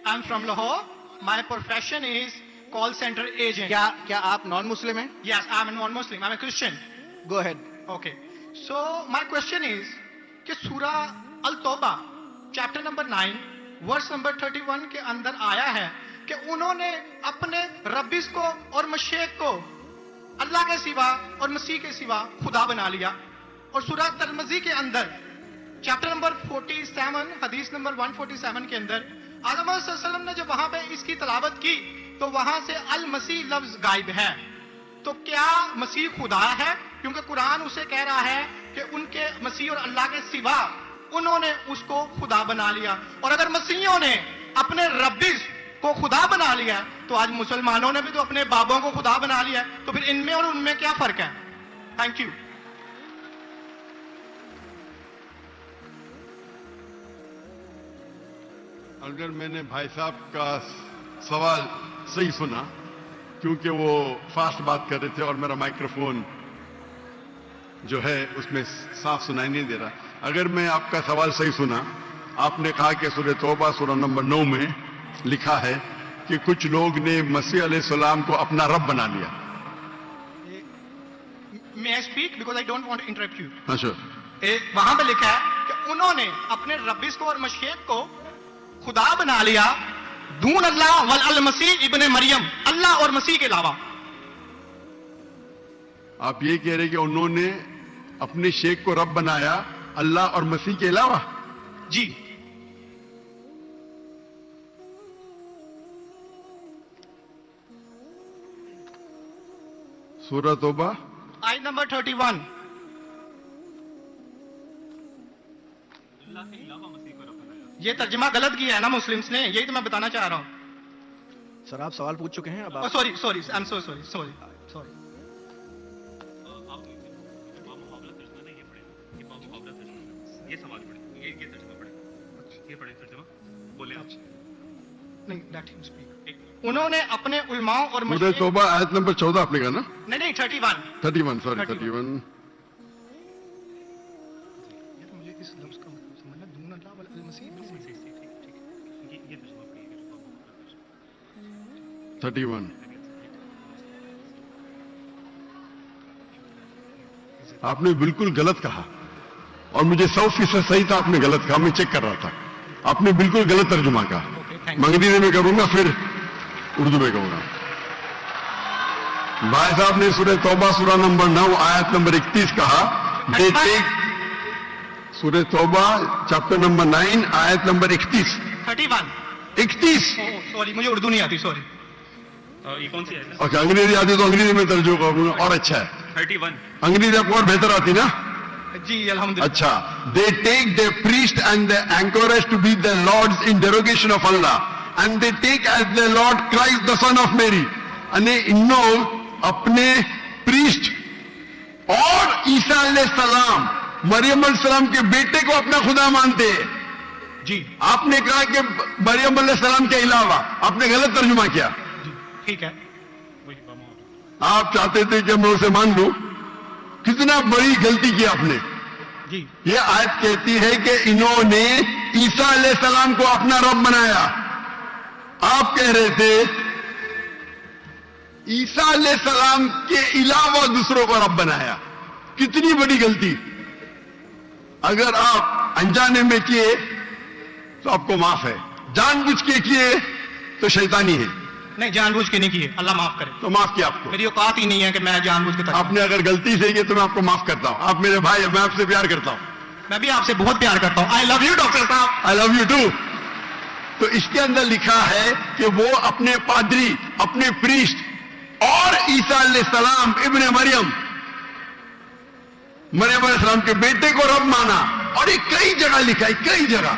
I'm from Lahore. My profession is call center agent. کیا آپ نان مسلم ہیں؟ Yes, I'm a non-Muslim. I'm a Christian. Go head. Okay. So my question is کہ سورہ التوبہ chapter number 9 verse number 31 کے اندر آیا ہے کہ انہوں نے اپنے ربیس کو اور مشیخ کو اللہ کے سوا اور مسیح کے سوا خدا بنا لیا. اور سورہ ترمذی کے اندر چیپٹر نمبر 47 حدیث نمبر 147 کے اندر آدم صلی اللہ علیہ وسلم نے جب وہاں پہ اس کی تلاوت کی تو وہاں سے المسیح لفظ غائب ہے. تو کیا مسیح خدا ہے؟ کیونکہ قرآن اسے کہہ رہا ہے کہ ان کے مسیح اور اللہ کے سوا انہوں نے اس کو خدا بنا لیا. اور اگر مسیحیوں نے اپنے ربیس کو خدا بنا لیا تو آج مسلمانوں نے بھی تو اپنے بابوں کو خدا بنا لیا, تو پھر ان میں اور ان میں کیا فرق ہے؟ Thank you. اگر میں نے بھائی صاحب کا سوال صحیح سنا, کیونکہ وہ فاسٹ بات کر رہے تھے اور میرا مائکروفون جو ہے اس میں صاف سنائی نہیں دے رہا. اگر میں آپ کا سوال صحیح سنا, آپ نے کہا کہ سورہ توبہ سورہ نمبر 9 میں لکھا ہے کہ کچھ لوگ نے مسیح علیہ السلام کو اپنا رب بنا لیا. May I speak because I don't want to interrupt you. اچھا, وہاں پہ لکھا ہے کہ انہوں نے اپنے ربیس کو اور مشیخ کو خدا بنا لیا دون اللہ والمسیح ابن مریم, اللہ اور مسیح کے علاوہ. آپ یہ کہہ رہے کہ انہوں نے اپنے شیخ کو رب بنایا اللہ اور مسیح کے علاوہ؟ جی. سورہ توبہ آیت نمبر 31. یہ ترجمہ غلط کیا ہے نا مسلمس نے, یہی تو میں بتانا چاہ رہا ہوں. سر آپ سوال پوچھ چکے ہیں, اب آپ sorry sorry I am so sorry sorry sorry. یہ سوال پڑھیں, یہ ترجمہ پڑھیں, یہ پڑھیں ترجمہ, بولیں آپ. نہیں, let him speak. انہوں نے اپنے علماء اور سورہ مشیخ, توبہ آیت نمبر 14 آپ نے کہا نا؟ نہیں 31. 31 سوری 31. مجھے اس لفظ کا مطلب سمجھنا, دون اللہ والمسیح ابن مریم. یہ ترجمہ پڑھیں. 31. آپ نے بالکل غلط کہا اور مجھے 100% صحیح تھا, آپ نے غلط کہا, میں چیک کر رہا تھا. آپ نے بالکل غلط ترجمہ کہا. انگریزی میں کروں گا پھر اردو میں کہوں گا. بھائی صاحب نے سورہ توبہ سورہ نمبر 9 آیت نمبر 31 کہا. سورہ توبہ چیپٹر نمبر 9 آیت نمبر 31. 31. سوری مجھے اردو نہیں آتی, سوری. یہ کون سی ہے؟ اچھا, انگریزی آتی تو انگریزی میں ترجمہ کروں گا اور اچھا ہے. 31. انگریزی آپ کو اور بہتر آتی نا؟ جی الحمدللہ. اچھا. They take their priest and the anchorage to be their lords in derogation of Allah, and they take as their Lord Christ the son of Mary. یعنی ان لوگ اپنے پریسٹ اور عیسیٰ علیہ السلام مریم علیہ السلام کے بیٹے کو اپنا خدا مانتے ہیں. جی آپ نے کہا کہ مریم علیہ السلام کے علاوہ, آپ نے غلط ترجمہ کیا. جی ٹھیک ہے. آپ چاہتے تھے کہ میں اسے مان لوں, کتنا بڑی غلطی کی آپ نے. جی یہ آیت کہتی ہے کہ انہوں نے عیسیٰ علیہ السلام کو اپنا رب بنایا. آپ کہہ رہے تھے عیسیٰ علیہ السلام کے علاوہ دوسروں کو رب بنایا. کتنی بڑی غلطی. اگر آپ انجانے میں کیے تو آپ کو معاف ہے, جان بوجھ کے کیے تو شیطانی ہے. نہیں, جان بوجھ کے نہیں کیے, اللہ معاف کرے. تو معاف کیا آپ کو. میری اوقات ہی نہیں ہے کہ میں جان بوجھ کے آپ نے اگر غلطی سے کی تو میں آپ کو معاف کرتا ہوں. آپ میرے بھائی, میں آپ سے پیار کرتا ہوں. میں بھی آپ سے بہت پیار کرتا ہوں. آئی لو یو ڈاکٹر صاحب. I love you too. تو اس کے اندر لکھا ہے کہ وہ اپنے پادری, اپنے پریسٹ اور عیسیٰ علیہ السلام ابن مریم علیہ السلام کے بیٹے کو رب مانا. اور یہ کئی جگہ لکھا ہے, کئی جگہ.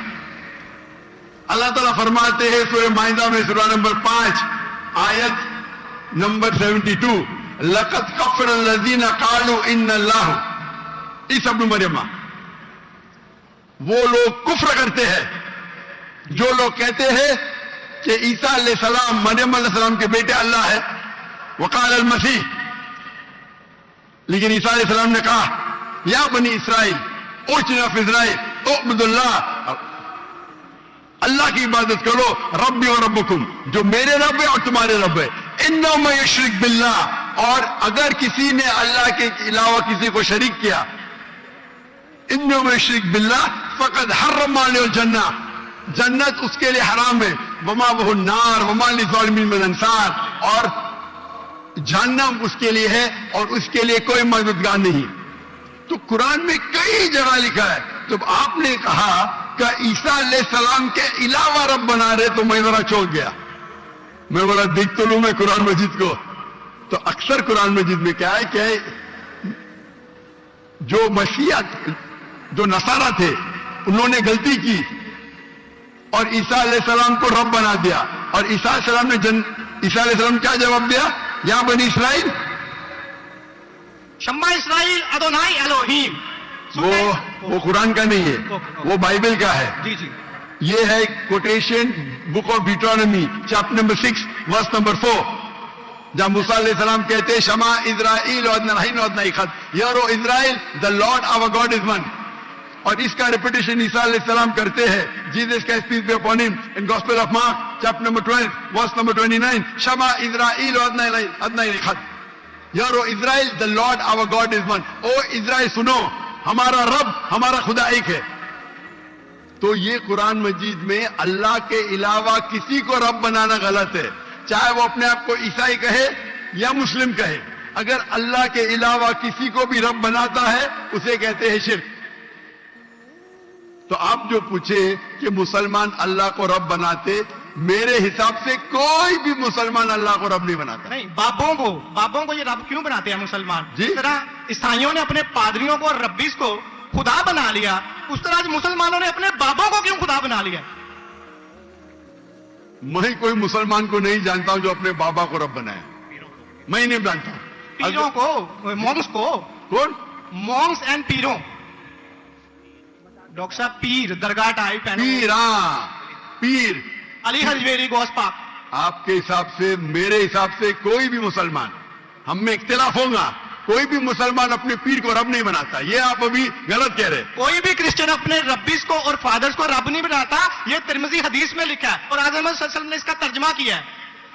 اللہ تعالیٰ فرماتے ہیں سورہ مائدہ میں سورہ نمبر 5 آیت نمبر 72, لَقَدْ كَفَرَ الَّذِينَ قَالُوا إِنَّ اللَّهُ عیسیٰ ابن مریم. وہ لوگ کفر کرتے ہیں جو لوگ کہتے ہیں کہ عیسیٰ علیہ السلام مریم علیہ السلام کے بیٹے اللہ ہے. وقال المسیح, لیکن عیسیٰ علیہ السلام نے کہا یا بنی اسرائیل اوچنا فی اسرائیل اعبدوا اللہ, अल्लाह की इबादत करो, रब्बी और रब्बुकुम, जो मेरे रब है और तुम्हारे रब है। इन्नो में युश्रिक बिल्लाह, और अगर किसी ने अल्लाह के अलावा किसी को शरीक किया, इन्नो में युश्रिक बिल्लाह फकद हर्रम अलैहिल जन्नह, जन्नत उसके लिए हराम है, वमा वहु नार वमा लिज़ालिमीन मिन अंसार, और जहन्नम उसके लिए है और उसके लिए कोई मददगार नहीं। तो कुरान में कई जगह लिखा है। तो आपने कहा कि ईसा अलैहिस्सलाम के अलावा रब बना रहे, तो मैं जरा चौंक गया। मैं बोला देख तो लूं मैं कुरान मजीद को। तो अक्सर कुरान मजीद में क्या है कि जो मसीहत, जो नसारा थे, उन्होंने गलती की और ईसा अलैहिस्सलाम को रब बना दिया। और ईसा अलैहिस्सलाम क्या जवाब दिया? या बनी इसराइल, शम्मा इसराइल अदोनाई एलोहीम। वो कुरान का नहीं है, वो बाइबल का है। जी जी, ये है quotation book of Deuteronomy chapter number 6 verse number 4, जहां मूसा अलैहिस्सलाम कहते हैं शमा इज़राइल यारो Israel the Lord our God is one. और इसका रिपीटेशन ईसा अलैहिस्सलाम करते हैं, जीसस का peace be upon him, in gospel of Mark chapter number 12 verse number 29, शमा इज़राइल यारो Israel the Lord our God is one. ओ इज़राइल सुनो, हमारा रब, हमारा खुदा एक है। तो ये कुरान मजीद में अल्लाह के अलावा किसी को रब बनाना गलत है, चाहे वो अपने आप को ईसाई कहे या मुस्लिम कहे। अगर अल्लाह के अलावा किसी को भी रब बनाता है उसे कहते हैं शिर्क। तो आप जो पूछे कि मुसलमान अल्लाह को रब बनाते, मेरे हिसाब से कोई भी मुसलमान अल्लाह को रब नहीं बनाता। नहीं, बाबों को ये रब क्यों बनाते हैं मुसलमान? जी? जिस तरह ईसाइयों ने अपने पादरियों को और रब्बीस को खुदा बना लिया, उस तरह आज मुसलमानों ने अपने बाबों को क्यों खुदा बना लिया? मैं कोई मुसलमान को नहीं जानता हूं जो अपने बाबा को रब बनाया, मैं नहीं जानता। पीरों को, मॉन्क्स को। कौन? Monks and पीरों। डॉक्टर साहब, पीर दरगाह टाइप है। पीर, पीर अली हजवेरी गौस पाक। आपके हिसाब से, मेरे हिसाब से कोई भी मुसलमान, हम में इख्तिलाफ होगा, कोई भी मुसलमान अपने पीर को रब नहीं बनाता। ये आप अभी गलत कह रहे हैं। कोई भी क्रिश्चियन अपने रब्बीस को और फादर्स को रब नहीं बनाता, ये तिरमिज़ी हदीस में लिखा है और आज़म सल्लल्लाहु अलैहि वसल्लम ने इसका तर्जमा किया है।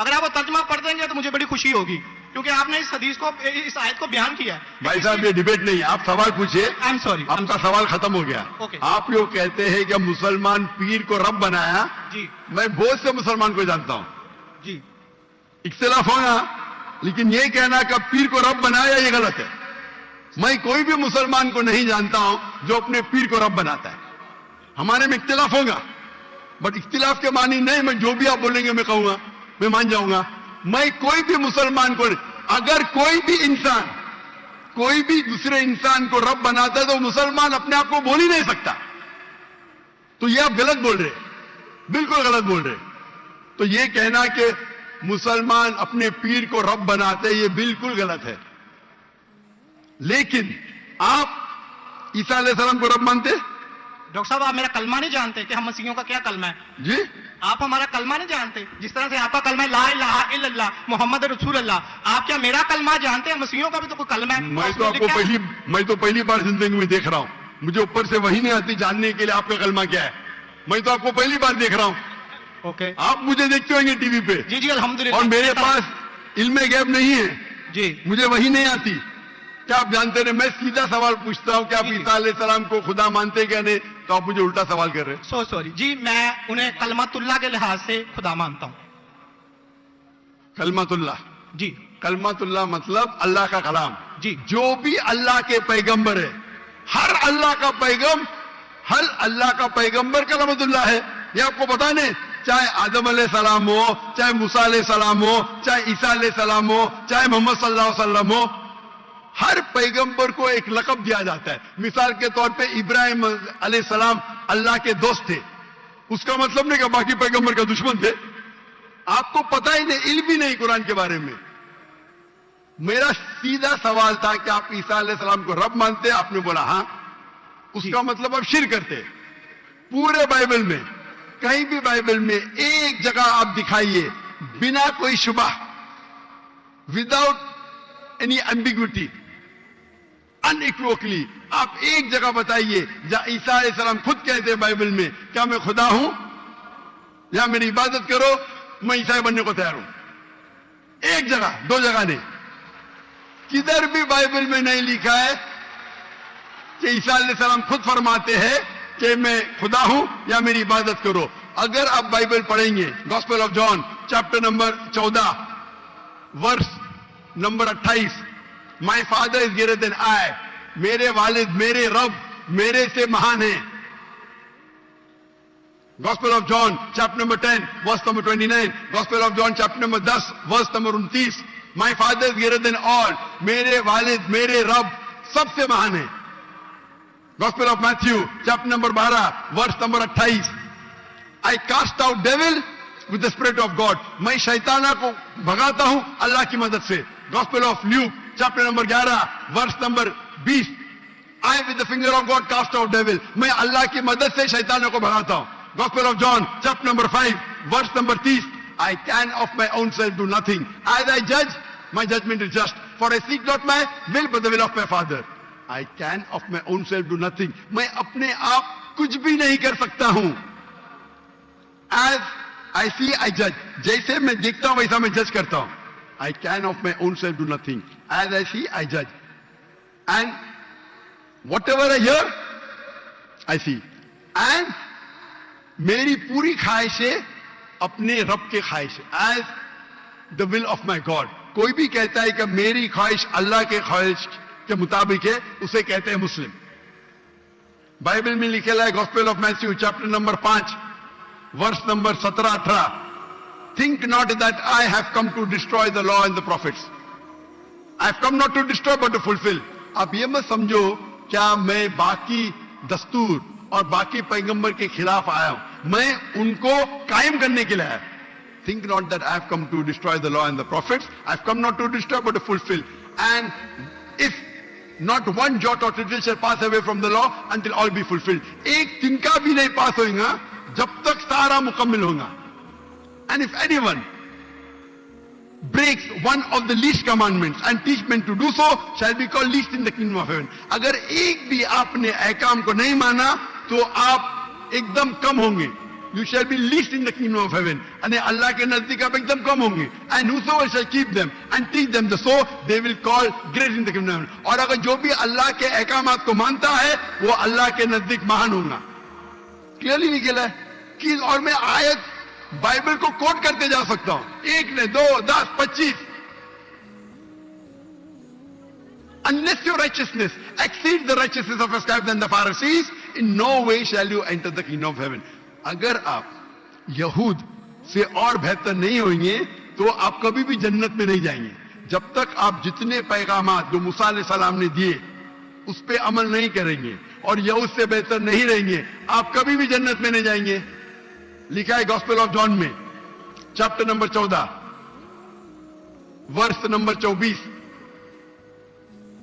अगर आप वो तर्जमा पढ़ देंगे तो मुझे बड़ी खुशी होगी, क्योंकि आपने इस हदीस को, इस आयत को बयान किया है। भाई साहब, ये डिबेट नहीं है, आप सवाल पूछिए। आई एम सॉरी, आपका सवाल खत्म हो गया। Okay. आप लोग कहते हैं कि मुसलमान पीर को रब बनाया। जी मैं बहुत से मुसलमान को जानता हूं, जी, इख्तिलाफ होगा, लेकिन ये कहना कि पीर को रब बनाया, ये गलत है। मैं कोई भी मुसलमान को नहीं जानता हूं जो अपने पीर को रब बनाता है। हमारे में इख्तिलाफ होगा, बट इख्तिलाफ के मानी नहीं, मैं जो भी आप बोलेंगे मैं कहूंगा, मैं मान जाऊंगा। मैं कोई भी मुसलमान को, अगर कोई भी इंसान कोई भी दूसरे इंसान को रब बनाता है तो मुसलमान अपने आप को बोल ही नहीं सकता। तो ये आप गलत बोल रहे, बिल्कुल गलत बोल रहे। तो ये कहना कि मुसलमान अपने पीर को रब बनाते, ये बिल्कुल गलत है। लेकिन आप ईसा अलैहिस्सलाम को रब मानते? डॉक्टर साहब, आप मेरा कलमा नहीं जानते कि हम मसीहियों का क्या कलमा है? जी, आप हमारा कलमा नहीं जानते, जिस तरह से आपका कलमा है ला इलाहा इल्लल्लाह मुहम्मद रसूलुल्लाह। आप क्या मेरा कलमा जानते हैं? मसीहियों का भी तो कोई कलमा है। मैं तो पहली बार जिंदगी में देख रहा हूं, मुझे ऊपर से वही नहीं आती जानने के लिए आपका कलमा क्या है। मैं तो आपको पहली बार देख रहा हूं। ओके, आप मुझे देखते होंगे टीवी पे। जी जी, अल्हम्दुलिल्लाह। और मेरे पास इल्म गैब नहीं है जी, मुझे वही नहीं आती। क्या आप जानते हैं, मैं सीधा सवाल पूछता हूं कि आप ईसा अलैहिस्सलाम को खुदा मानते क्या नहीं, तो आप मुझे उल्टा सवाल कर रहे हैं। सो सॉरी जी, मैं उन्हें कलमतुल्लाह के लिहाज से खुदा मानता हूं। कलमतुल्लाह? जी कलमतुल्लाह मतलब अल्लाह का कलाम। जी, जो भी अल्लाह के पैगंबर है, हर अल्लाह का पैगंबर कलमतुल्लाह है। ये आपको पता नहीं, चाहे आदम अलैहिस्सलाम हो, चाहे मूसा अलैहिस्सलाम हो, चाहे ईसा अलैहिस्सलाम हो, चाहे मोहम्मद सल्लल्लाहु अलैहि वसल्लम हो, हर पैगंबर को एक लक़ब दिया जाता है। मिसाल के तौर पे इब्राहिम अलैहिस्सलाम अल्लाह के दोस्त थे, उसका मतलब नहीं कि बाकी पैगंबर का दुश्मन थे। आपको पता ही नहीं, इल्म भी नहीं कुरान के बारे में। मेरा सीधा सवाल था कि आप ईसा अलैहिस्सलाम को रब मानते? आपने बोला हाँ। उसका मतलब आप शिर्क करते। पूरे बाइबल में, कहीं भी बाइबल में एक जगह आप दिखाइए बिना कोई शुबह, विदाउट एनी एम्बिग्विटी, अनइक्वोकली, आप एक जगह बताइए जहां ईसा अलैहिस्सलाम खुद कहते हैं बाइबल में क्या मैं खुदा हूं? या मेरी इबादत करो, मैं ईसाई बनने को तैयार हूं। एक जगह, दो जगह नहीं, किधर भी बाइबल में नहीं लिखा है कि ईसा अलैहिस्सलाम खुद फरमाते हैं कि मैं खुदा हूं या मेरी इबादत करो। अगर आप बाइबल पढ़ेंगे, gospel of John chapter number 14 verse number 28, my father is greater than I, मेरे वालिद, मेरे रब मेरे से महान है। Gospel of John chapter number 10 verse number 29, gospel of John chapter number 10 verse number 29, my father is greater than all, मेरे वालिद, मेरे रब सबसे महान है। Gospel of Matthew chapter number 12 verse number 28, I cast out devil with the spirit of God, मैं शैताना को भगाता हूं अल्लाह की मदद से। Gospel of Luke chapter number 11 verse number 20, I with the finger of God cast out devil, मैं अल्लाह की मदद से शैतानों को भगाता हूं। Gospel of John chapter number 5 verse number 30, I can of my own self do nothing. As I judge, my judgment is just. For I seek not my will, but the will of my Father. I can of my own self do nothing. मैं अपने आप कुछ भी नहीं कर सकता हूं. As I see, I judge. जैसे मैं देखता हूं वैसा मैं जज करता हूं. I can of my own self do nothing. As I see, I judge. And whatever I hear, I see. And मेरी पूरी ख्वाहिशें अपने रब के ख्वाहिश, as the will of my God. कोई भी कहता है कि मेरी ख्वाहिश अल्लाह के ख्वाहिश के मुताबिक है, उसे कहते हैं मुस्लिम। बाइबल में लिखेला है gospel of Matthew chapter number 5 verse number 17-18, think not that I have come to destroy the law and the prophets, I have come not to destroy but to fulfil. आप ये मत समझो क्या मैं बाकी दस्तूर और बाकी पैगंबर के खिलाफ आया हूं, मैं उनको कायम करने के लिए आया। Think not that I have come to destroy the law and the prophets, I have come not to destroy but to fulfil. And if not one jot or tittle shall pass away from the law until all be fulfilled. एक तिनका भी नहीं पास होगा जब तक सारा मुकम्मल होगा। And if anyone breaks one of the least commandments and teach men to do so shall be called least in the kingdom of heaven। अगर एक भी आपने अहकाम को नहीं माना तो आप एकदम कम होंगे। You shall be least in the kingdom of heaven। यानी अल्लाह के नजदीक आप एकदम कम होंगे। And whosoever shall keep them and teach them the so they will call great in the kingdom of heaven। और अगर जो भी अल्लाह के अहकामात को मानता है वो अल्लाह के नजदीक महान होगा। क्लियरली निकला है कि, और मैं आयत बाइबल को कोट करते जा सकता हूं, 1 ने 2 10 25। Unless your righteousness exceeds the righteousness of a scribe and the Pharisees, in no way shall you enter the kingdom of heaven। अगर आप यहूद से और बेहतर नहीं होंगे तो आप कभी भी जन्नत में नहीं जाएंगे। जब तक आप जितने पैगामात जो मूसा अलैहिस्सलाम ने दिए उस पर अमल नहीं करेंगे और यहूद से बेहतर नहीं रहेंगे, आप कभी भी जन्नत में नहीं जाएंगे। लिखा है गॉस्पेल ऑफ जॉन में chapter number 14 verse number 24,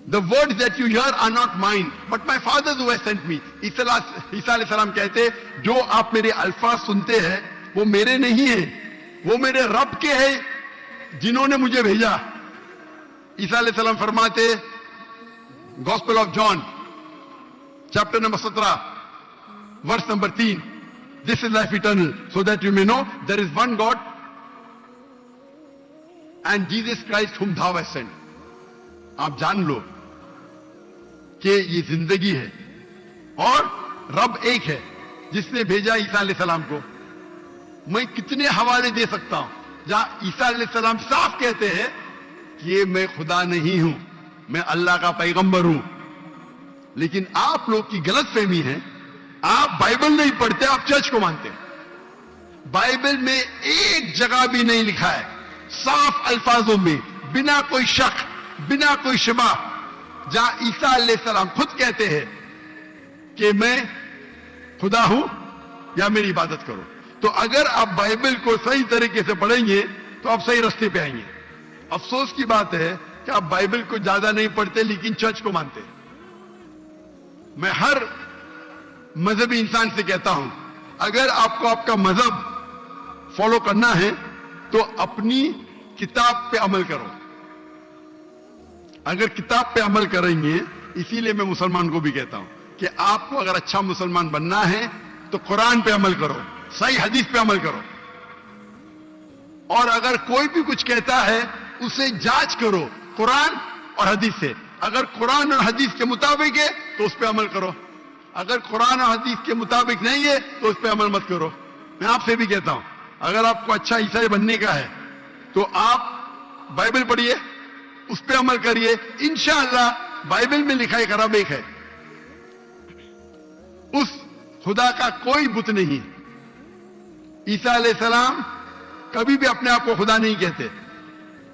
the words that you hear are not mine but my father who has sent me. Isa अलैहिस्सलाम कहते जो आप मेरे अल्फाज सुनते हैं वो मेरे नहीं है, वो मेरे रब के हैं जिन्होंने मुझे भेजा। ईसा अलैहिस्सलाम फरमाते gospel of John chapter number 17 verse number 3, this is life eternal so that you may know there is one God and Jesus Christ whom thou hast sent। आप जान लो कि ये जिंदगी है और रब एक है जिसने भेजा ईसा अलैहिस्सलाम को। मैं कितने हवाले दे सकता हूं जहां ईसा अलैहिस्सलाम साफ कहते हैं कि मैं खुदा नहीं हूं, मैं अल्लाह का पैगंबर हूं। लेकिन आप लोग की गलतफहमी है, आप बाइबल नहीं पढ़ते, आप चर्च को मानते हैं। बाइबल में एक जगह भी नहीं लिखा है साफ अल्फाजों में, बिना कोई शक, बिना कोई शिबा, जहां ईसा अलैहिस्सलाम खुद कहते हैं कि मैं खुदा हूं या मेरी इबादत करो। तो अगर आप बाइबल को सही तरीके से पढ़ेंगे तो आप सही रास्ते पे आएंगे। अफसोस की बात है कि आप बाइबल को ज्यादा नहीं पढ़ते लेकिन चर्च को मानते हैं। मैं हर मजहबी इंसान से कहता हूं, अगर आपको आपका मजहब फॉलो करना है तो अपनी किताब पे अमल करो। अगर किताब पे अमल करेंगे, इसीलिए मैं मुसलमान को भी कहता हूं कि आपको अगर अच्छा मुसलमान बनना है तो कुरान पे अमल करो, सही हदीस पे अमल करो। और अगर कोई भी कुछ कहता है उसे जांच करो कुरान और हदीस से। अगर कुरान और हदीस के मुताबिक है तो उस पर अमल करो, अगर कुरान और हदीस के मुताबिक नहीं है तो उस पर अमल मत करो। मैं आपसे भी कहता हूं, अगर आपको अच्छा ईसाई बनने का है तो आप बाइबल पढ़िए, उस पर अमल करिए, इंशाअल्लाह बाइबल में लिखा है खराब एक है, उस खुदा का कोई बुत नहीं। ईसा अलैहिस्सलाम कभी भी अपने आप को खुदा नहीं कहते,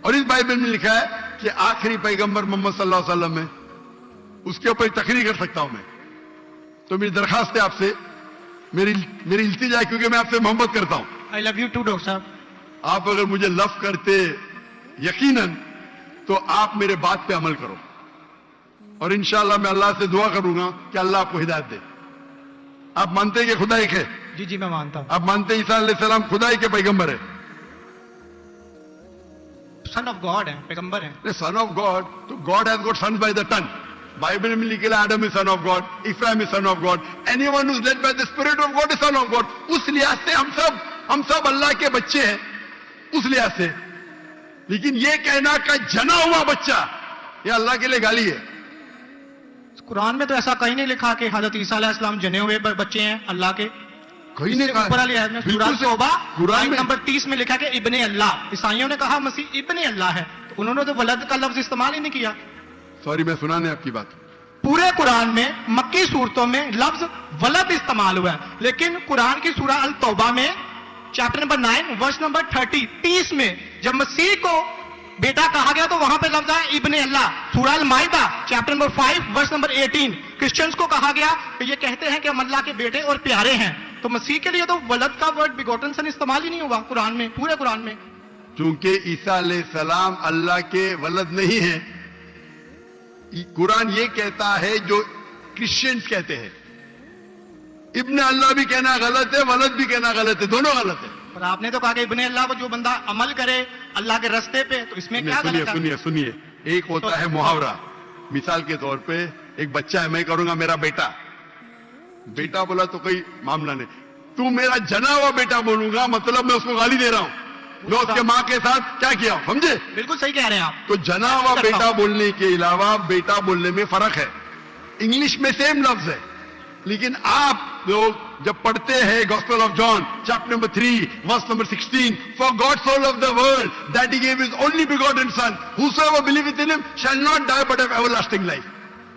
और इस बाइबल में लिखा है कि आखिरी पैगंबर मोहम्मद सल्लल्लाहु अलैहि वसल्लम है, उसके ऊपर तकरीर कर सकता हूं मैं। तो मेरी दरखास्त है आपसे, मेरी इल्तिजा है, क्योंकि मैं आपसे मोहब्बत करता हूं। I love you too doctor साहब। आप अगर मुझे लव करते यकीनन तो आप मेरे बात पे अमल करो, और इंशाअल्लाह मैं अल्लाह से दुआ करूंगा कि अल्लाह आपको हिदायत दे। आप मानते हैं कि खुदा एक है? जी जी मैं मानता हूँ। आप मानते हैं ईसा अलैहिस्सलाम खुदा ही के पैगंबर है? सन ऑफ गॉड है, पैगंबर है। सन ऑफ गॉड, तो God has got sons by the ton. Bible में लिखा है Adam is son of God, Ibrahim is son of God, anyone who is led by the spirit of God is son of God. उस लिहाज से हम सब अल्लाह के बच्चे हैं, उस लिहाज से। लेकिन ये कहना का जना हुआ बच्चा, ये अल्लाह के लिए गाली है। कुरान में तो ऐसा कहीं नहीं लिखा कि हजरत ईसा अलैहिस्सलाम जने हुए बच्चे हैं अल्लाह के। कहीं नहीं कहा। ऊपर वाली आयत में बिल्कुल सूरह से- तौबा कुरान आयत में नंबर 30 में लिखा कि इब्ने अल्लाह। ईसाइयों ने कहा मसीह इब्ने अल्लाह है, तो उन्होंने तो वलद का लफ्ज इस्तेमाल ही नहीं किया। सॉरी, मैं सुना नहीं आपकी बात। पूरे कुरान में मक्की सूरतों में लफ्ज वलद इस्तेमाल हुआ है, लेकिन कुरान की सूरह अल तौबा में चैप्टर नंबर 9 वर्स नंबर 30 में जब मसीह को बेटा कहा गया तो वहां पे लफ्ज है इब्ने अल्लाह। सूरह अल माइदा chapter number 5 verse number 18 Christians को कहा गया कि ये कहते हैं कि हम अल्लाह के बेटे और प्यारे हैं, तो मसीह के लिए तो वलद का वर्ड बिगोटन सन इस्तेमाल ही नहीं हुआ कुरान में, पूरे कुरान में। चूंकि ईसा अलैहिस्सलाम अल्लाह के वलद नहीं है, कुरान ये कहता है जो क्रिश्चियंस कहते हैं। इब्न अल्लाह भी कहना गलत है, वलद भी कहना गलत है, दोनों गलत है। पर आपने तो कहा कि इब्ने अल्लाह को जो बंदा अमल करे अल्लाह के रास्ते पे, तो इसमें क्या सुनिए गलत है? सुनिए सुनिए, एक होता है मुहावरा। मिसाल के तौर पे एक बच्चा है, मैं करूंगा मेरा बेटा, बेटा बोला तो कोई मामला नहीं, तू मेरा जना हुआ बेटा बोलूंगा मतलब मैं उसको गाली दे रहा हूं, मैं उसके मां के साथ क्या किया, समझे? बिल्कुल सही कह रहे हैं आप। तो जना हुआ बेटा बोलने के अलावा बेटा बोलने में फर्क है। इंग्लिश में सेम लफ्ज है, लेकिन आप लोग जब पढ़ते हैं gospel of John chapter number 3 verse number 16, for God so loved the world that he gave his only begotten son whosoever believeth in him shall not die but have everlasting life.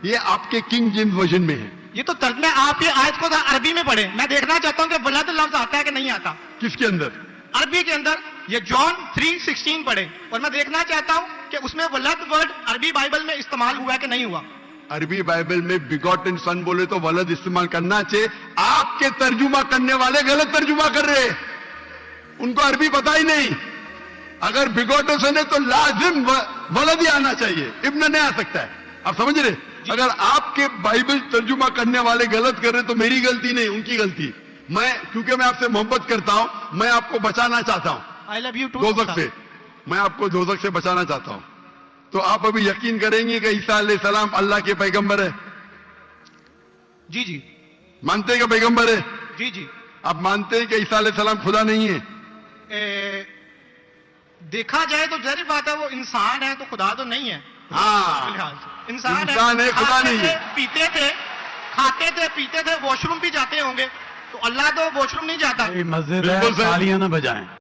ये आपके king James version में है। ये तो तर्जमे आप ये आयत को अरबी में पढ़े। मैं देखना चाहता हूं कि वलद लफ्ज आता है कि नहीं आता किसके अंदर? अरबी के अंदर। ये जॉन 3:16 पढ़े, और मैं देखना चाहता हूं कि उसमें वलद वर्ड अरबी बाइबल में इस्तेमाल हुआ है कि नहीं हुआ। अरबी बाइबल में बिगॉटन सन बोले तो वलद इस्तेमाल करना चाहिए। आपके तर्जुमा करने वाले गलत तर्जुमा कर रहे हैं, उनको अरबी पता ही नहीं। अगर बिगॉटन सन है तो लाजिम वलद ही आना चाहिए, इब्न नहीं आ सकता है। आप समझ रहे? अगर आपके बाइबल तर्जुमा करने वाले गलत कर रहे तो मेरी गलती नहीं, उनकी गलती। मैं क्योंकि मैं आपसे मोहब्बत करता हूं, मैं आपको बचाना चाहता हूं आई लव यू टू। दोजख से, मैं आपको दोजख से बचाना चाहता हूं। तो आप अभी यकीन करेंगे कि ईसा अलैहिस्सलाम अल्लाह के पैगंबर है? जी जी मानते हैं कि पैगंबर है? जी जी। आप मानते हैं कि ईसा अलैहिस्सलाम खुदा नहीं है? देखा जाए तो जाहिर बात है वो इंसान है, तो खुदा तो नहीं है। हाँ, फिलहाल से इंसान है, खुदा खाते नहीं थे, है। पीते थे, खाते थे, पीते थे, वॉशरूम भी जाते होंगे, तो अल्लाह तो वॉशरूम नहीं जाता। मस्जिद बिल्कुल है, सही। तालियां ना बजाएं।